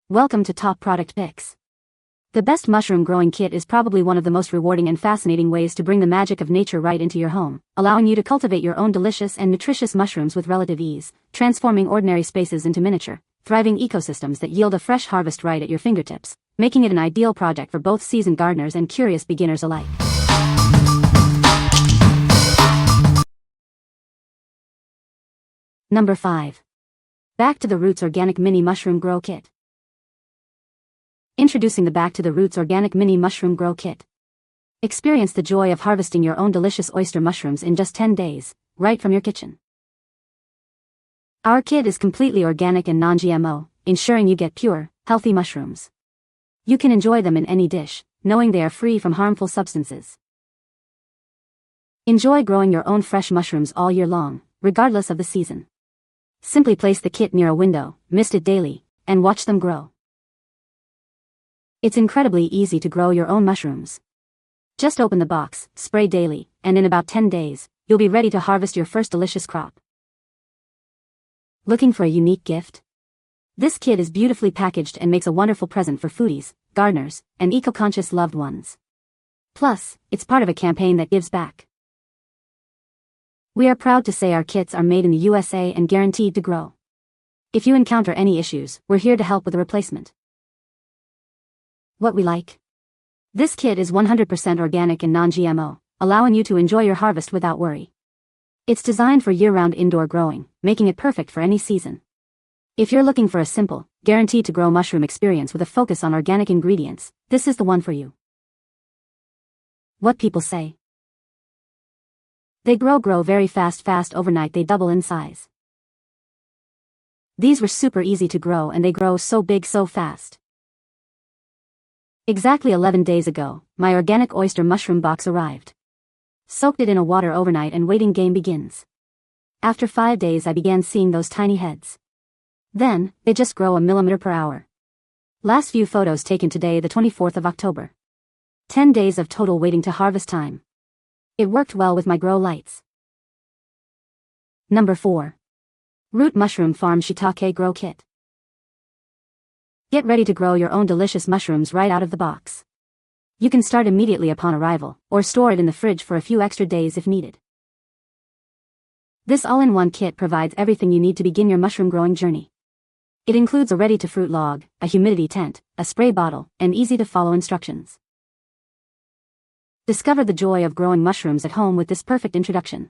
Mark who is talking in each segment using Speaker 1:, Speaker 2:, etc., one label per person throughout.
Speaker 1: Welcome to Top Product Picks. The best mushroom growing kit is probably one of the most rewarding and fascinating ways to bring the magic of nature right into your home, allowing you to cultivate your own delicious and nutritious mushrooms with relative ease, transforming ordinary spaces into miniature, thriving ecosystems that yield a fresh harvest right at your fingertips, making it an ideal project for both seasoned gardeners and curious beginners alike. Number 5. Back to the Roots Organic Mini Mushroom Grow Kit. Introducing the Back to the Roots Organic Mini Mushroom Grow Kit. Experience the joy of harvesting your own delicious oyster mushrooms in just 10 days, right from your kitchen. Our kit is completely organic and non-GMO, ensuring you get pure, healthy mushrooms. You can enjoy them in any dish, knowing they are free from harmful substances. Enjoy growing your own fresh mushrooms all year long, regardless of the season. Simply place the kit near a window, mist it daily, and watch them grow. It's incredibly easy to grow your own mushrooms. Just open the box, spray daily, and in about 10 days, you'll be ready to harvest your first delicious crop. Looking for a unique gift? This kit is beautifully packaged and makes a wonderful present for foodies, gardeners, and eco-conscious loved ones. Plus, it's part of a campaign that gives back. We are proud to say our kits are made in the USA and guaranteed to grow. If you encounter any issues, we're here to help with a replacement. What we like? This kit is 100% organic and non-GMO, allowing you to enjoy your harvest without worry. It's designed for year-round indoor growing, making it perfect for any season. If you're looking for a simple, guaranteed to grow mushroom experience with a focus on organic ingredients, this is the one for you. What people say? They grow very fast overnight they double in size. These were super easy to grow and they grow so big so fast. Exactly 11 days ago, my organic oyster mushroom box arrived. Soaked it in a water overnight and waiting game begins. After 5 days I began seeing those tiny heads. Then, they just grow a millimeter per hour. Last few photos taken today the 24th of October. 10 days of total waiting to harvest time. It worked well with my grow lights. Number 4. Root Mushroom Farm Shiitake Grow Kit. Get ready to grow your own delicious mushrooms right out of the box. You can start immediately upon arrival, or store it in the fridge for a few extra days if needed. This all-in-one kit provides everything you need to begin your mushroom growing journey. It includes a ready-to-fruit log, a humidity tent, a spray bottle, and easy-to-follow instructions. Discover the joy of growing mushrooms at home with this perfect introduction.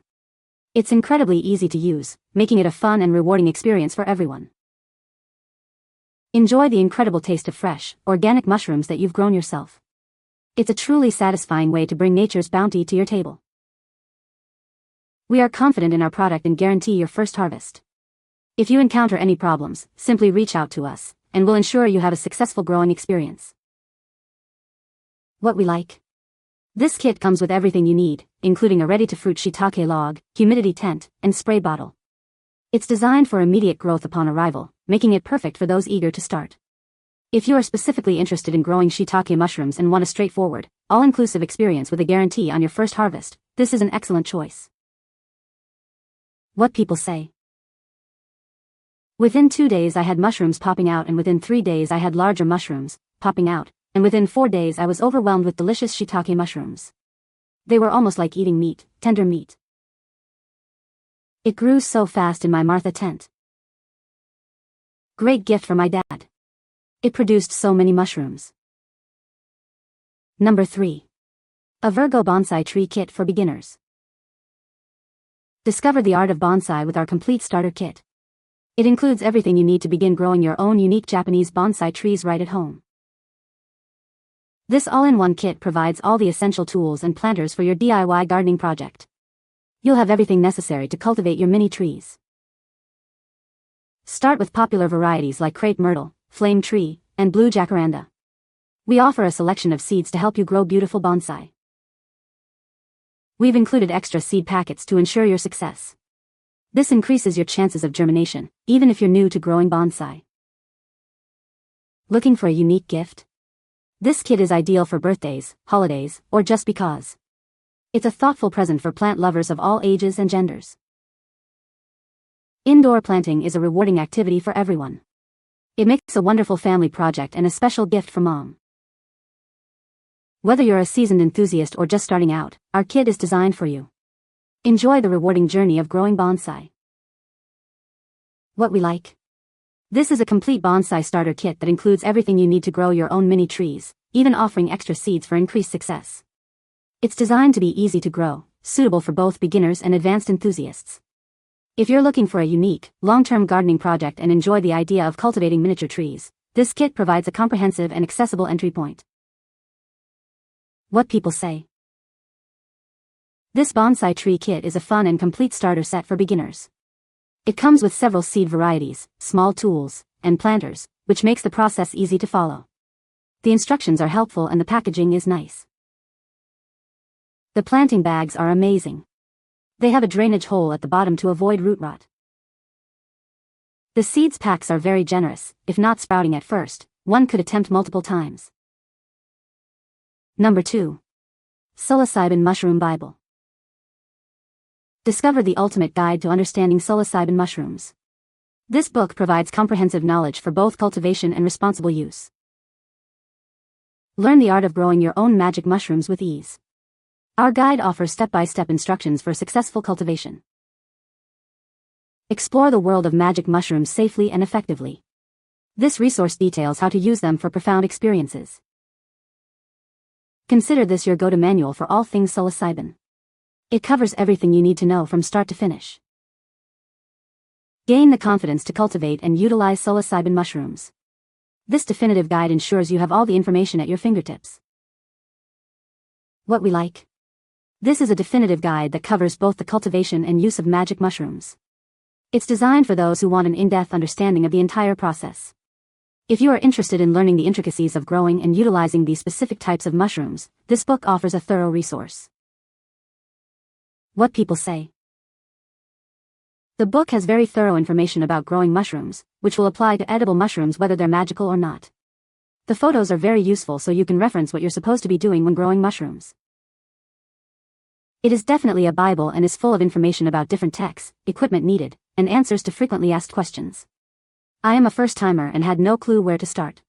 Speaker 1: It's incredibly easy to use, making it a fun and rewarding experience for everyone. Enjoy the incredible taste of fresh, organic mushrooms that you've grown yourself. It's a truly satisfying way to bring nature's bounty to your table. We are confident in our product and guarantee your first harvest. If you encounter any problems, simply reach out to us, and we'll ensure you have a successful growing experience. What we like? This kit comes with everything you need, including a ready-to-fruit shiitake log, humidity tent, and spray bottle. It's designed for immediate growth upon arrival, making it perfect for those eager to start. If you are specifically interested in growing shiitake mushrooms and want a straightforward, all-inclusive experience with a guarantee on your first harvest, this is an excellent choice. What people say? Within 2 days I had mushrooms popping out, and within 3 days I had larger mushrooms popping out, and within 4 days I was overwhelmed with delicious shiitake mushrooms. They were almost like eating meat, tender meat. It grew so fast in my Martha tent. Great gift for my dad. It produced so many mushrooms. Number 3. Avergo Bonsai Tree Kit for Beginners. Discover the art of bonsai with our complete starter kit. It includes everything you need to begin growing your own unique Japanese bonsai trees right at home. This all-in-one kit provides all the essential tools and planters for your DIY gardening project. You'll have everything necessary to cultivate your mini trees. Start with popular varieties like crepe myrtle, flame tree, and blue jacaranda. We offer a selection of seeds to help you grow beautiful bonsai. We've included extra seed packets to ensure your success. This increases your chances of germination, even if you're new to growing bonsai. Looking for a unique gift? This kit is ideal for birthdays, holidays, or just because. It's a thoughtful present for plant lovers of all ages and genders. Indoor planting is a rewarding activity for everyone. It makes a wonderful family project and a special gift for mom. Whether you're a seasoned enthusiast or just starting out, our kit is designed for you. Enjoy the rewarding journey of growing bonsai. What we like. This is a complete bonsai starter kit that includes everything you need to grow your own mini trees, even offering extra seeds for increased success. It's designed to be easy to grow, suitable for both beginners and advanced enthusiasts. If you're looking for a unique, long-term gardening project and enjoy the idea of cultivating miniature trees, this kit provides a comprehensive and accessible entry point. What people say. This bonsai tree kit is a fun and complete starter set for beginners. It comes with several seed varieties, small tools, and planters, which makes the process easy to follow. The instructions are helpful and the packaging is nice. The planting bags are amazing. They have a drainage hole at the bottom to avoid root rot. The seeds packs are very generous. If not sprouting at first, one could attempt multiple times. Number 2. Psilocybin Mushroom Bible. Discover the ultimate guide to understanding psilocybin mushrooms. This book provides comprehensive knowledge for both cultivation and responsible use. Learn the art of growing your own magic mushrooms with ease. Our guide offers step-by-step instructions for successful cultivation. Explore the world of magic mushrooms safely and effectively. This resource details how to use them for profound experiences. Consider this your go-to manual for all things psilocybin. It covers everything you need to know from start to finish. Gain the confidence to cultivate and utilize psilocybin mushrooms. This definitive guide ensures you have all the information at your fingertips. What we like. This is a definitive guide that covers both the cultivation and use of magic mushrooms. It's designed for those who want an in-depth understanding of the entire process. If you are interested in learning the intricacies of growing and utilizing these specific types of mushrooms, this book offers a thorough resource. What people say. The book has very thorough information about growing mushrooms, which will apply to edible mushrooms whether they're magical or not. The photos are very useful so you can reference what you're supposed to be doing when growing mushrooms. It is definitely a Bible and is full of information about different techs, equipment needed, and answers to frequently asked questions. I am a first-timer and had no clue where to start.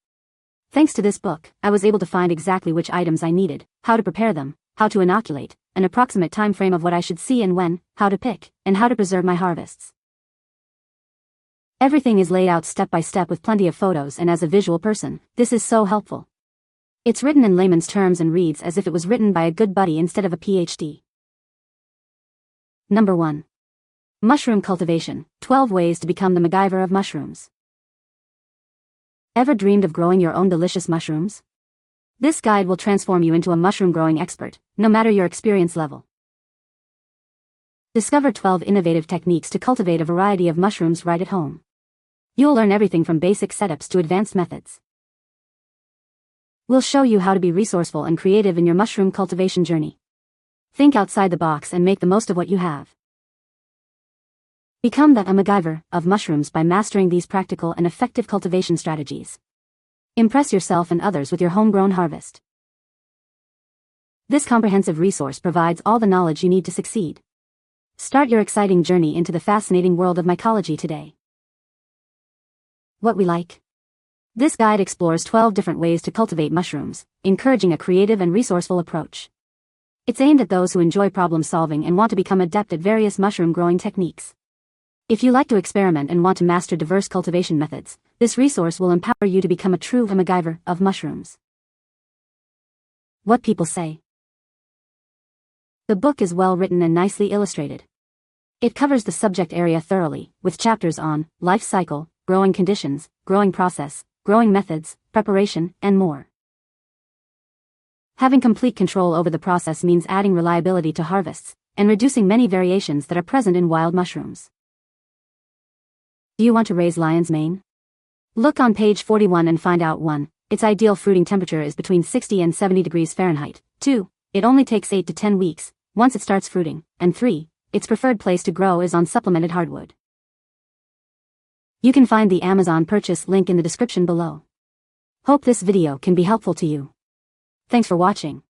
Speaker 1: Thanks to this book, I was able to find exactly which items I needed, how to prepare them, how to inoculate, an approximate time frame of what I should see and when, how to pick, and how to preserve my harvests. Everything is laid out step by step with plenty of photos, and as a visual person, this is so helpful. It's written in layman's terms and reads as if it was written by a good buddy instead of a PhD. Number 1. Mushroom Cultivation, 12 Ways to Become the MacGyver of Mushrooms. Ever dreamed of growing your own delicious mushrooms? This guide will transform you into a mushroom growing expert, no matter your experience level. Discover 12 innovative techniques to cultivate a variety of mushrooms right at home. You'll learn everything from basic setups to advanced methods. We'll show you how to be resourceful and creative in your mushroom cultivation journey. Think outside the box and make the most of what you have. Become the MacGyver of mushrooms by mastering these practical and effective cultivation strategies. Impress yourself and others with your homegrown harvest. This comprehensive resource provides all the knowledge you need to succeed. Start your exciting journey into the fascinating world of mycology today. What we like. This guide explores 12 different ways to cultivate mushrooms, encouraging a creative and resourceful approach. It's aimed at those who enjoy problem solving and want to become adept at various mushroom growing techniques. If you like to experiment and want to master diverse cultivation methods, this resource will empower you to become a true MacGyver of mushrooms. What people say. The book is well written and nicely illustrated. It covers the subject area thoroughly, with chapters on life cycle, growing conditions, growing process, growing methods, preparation, and more. Having complete control over the process means adding reliability to harvests, and reducing many variations that are present in wild mushrooms. Do you want to raise lion's mane? Look on page 41 and find out 1. Its ideal fruiting temperature is between 60 and 70 degrees Fahrenheit. 2. It only takes 8 to 10 weeks, once it starts fruiting. And 3. Its preferred place to grow is on supplemented hardwood. You can find the Amazon purchase link in the description below. Hope this video can be helpful to you. Thanks for watching.